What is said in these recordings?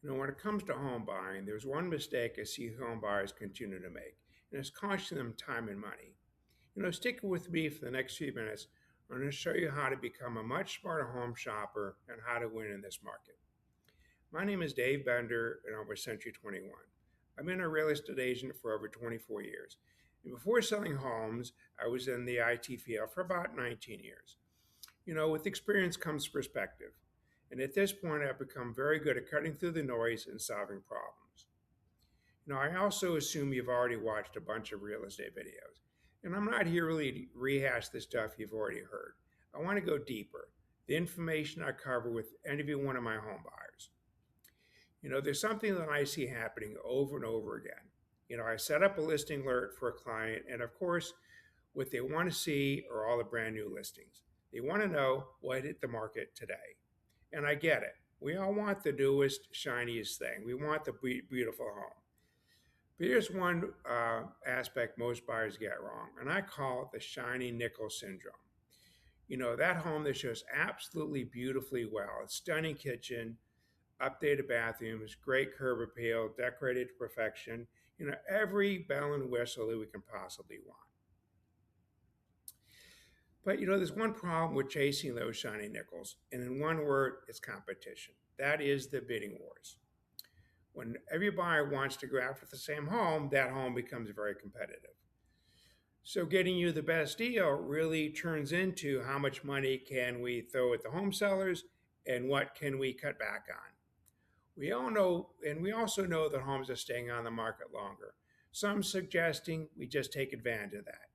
When it comes to home buying, there's one mistake I see home buyers continue to make, and it's costing them time and money. Stick with me for the next few minutes. I'm going to show you how to become a much smarter home shopper and how to win in this market. My name is Dave Bender, and I'm with Century 21. I've been a real estate agent for over 24 years. And before selling homes, I was in the IT field for about 19 years. With experience comes perspective. And at this point, I've become very good at cutting through the noise and solving problems. I also assume you've already watched a bunch of real estate videos. And I'm not here really to rehash the stuff you've already heard. I want to go deeper. The information I cover with any of one of my home buyers. There's something that I see happening over and over again. I set up a listing alert for a client, and of course, what they want to see are all the brand new listings. They want to know what hit the market today. And I get it. We all want the newest, shiniest thing. We want the beautiful home. But here's one aspect most buyers get wrong, and I call it the shiny nickel syndrome. That home that shows absolutely beautifully well, a stunning kitchen, updated bathrooms, great curb appeal, decorated to perfection, every bell and whistle that we can possibly want. But there's one problem with chasing those shiny nickels, and in one word, it's competition. That is the bidding wars. When every buyer wants to go after the same home, that home becomes very competitive. So getting you the best deal really turns into how much money can we throw at the home sellers and what can we cut back on. We all know, and we also know that homes are staying on the market longer. Some suggesting we just take advantage of that.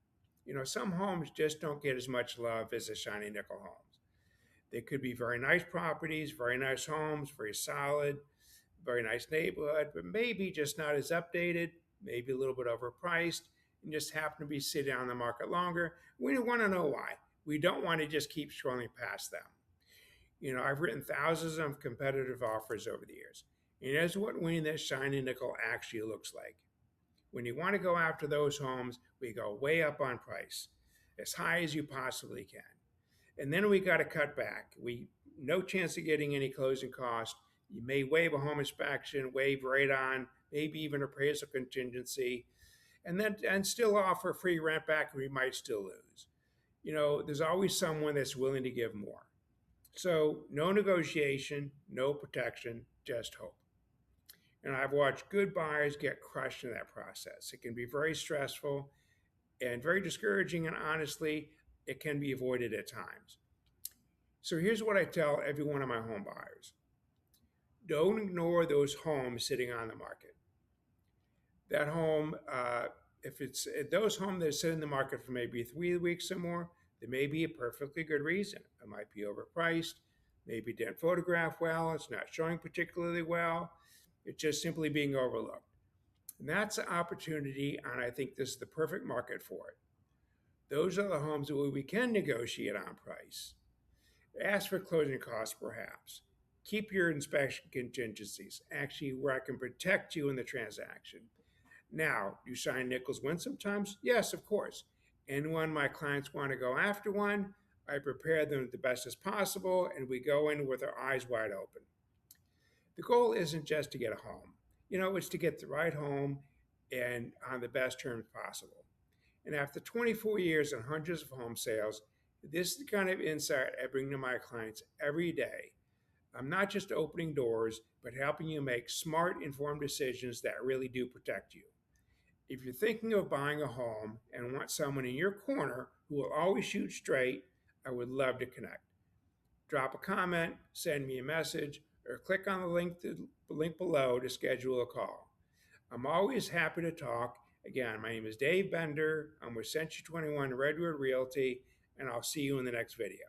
Some homes just don't get as much love as the shiny nickel homes. They could be very nice properties, very nice homes, very solid, very nice neighborhood, but maybe just not as updated, maybe a little bit overpriced, and just happen to be sitting on the market longer. We want to know why. We don't want to just keep scrolling past them. I've written thousands of competitive offers over the years. And here's what winning that shiny nickel actually looks like. When you want to go after those homes, we go way up on price, as high as you possibly can. And then we got to cut back. We no chance of getting any closing cost. You may waive a home inspection, waive radon, maybe even appraisal contingency, and still offer free rent back, and we might still lose. There's always someone that's willing to give more. So no negotiation, no protection, just hope. And I've watched good buyers get crushed in that process. It can be very stressful and very discouraging, and honestly, it can be avoided at times. So here's what I tell every one of my home buyers. Don't ignore those homes sitting on the market. That home, if those homes that sit in the market for maybe 3 weeks or more, there may be a perfectly good reason. It might be overpriced, maybe didn't photograph well, it's not showing particularly well, it's just simply being overlooked. And that's an opportunity, and I think this is the perfect market for it. Those are the homes where we can negotiate on price. Ask for closing costs, perhaps. Keep your inspection contingencies, actually, where I can protect you in the transaction. Now, do shiny nickels win sometimes? Yes, of course. And when my clients want to go after one, I prepare them the best as possible, and we go in with our eyes wide open. The goal isn't just to get a home. It's to get the right home and on the best terms possible. And after 24 years and hundreds of home sales, this is the kind of insight I bring to my clients every day. I'm not just opening doors, but helping you make smart, informed decisions that really do protect you. If you're thinking of buying a home and want someone in your corner who will always shoot straight, I would love to connect. Drop a comment, send me a message, or click on the link below to schedule a call. I'm always happy to talk. Again, my name is Dave Bender. I'm with Century 21 Redwood Realty, and I'll see you in the next video.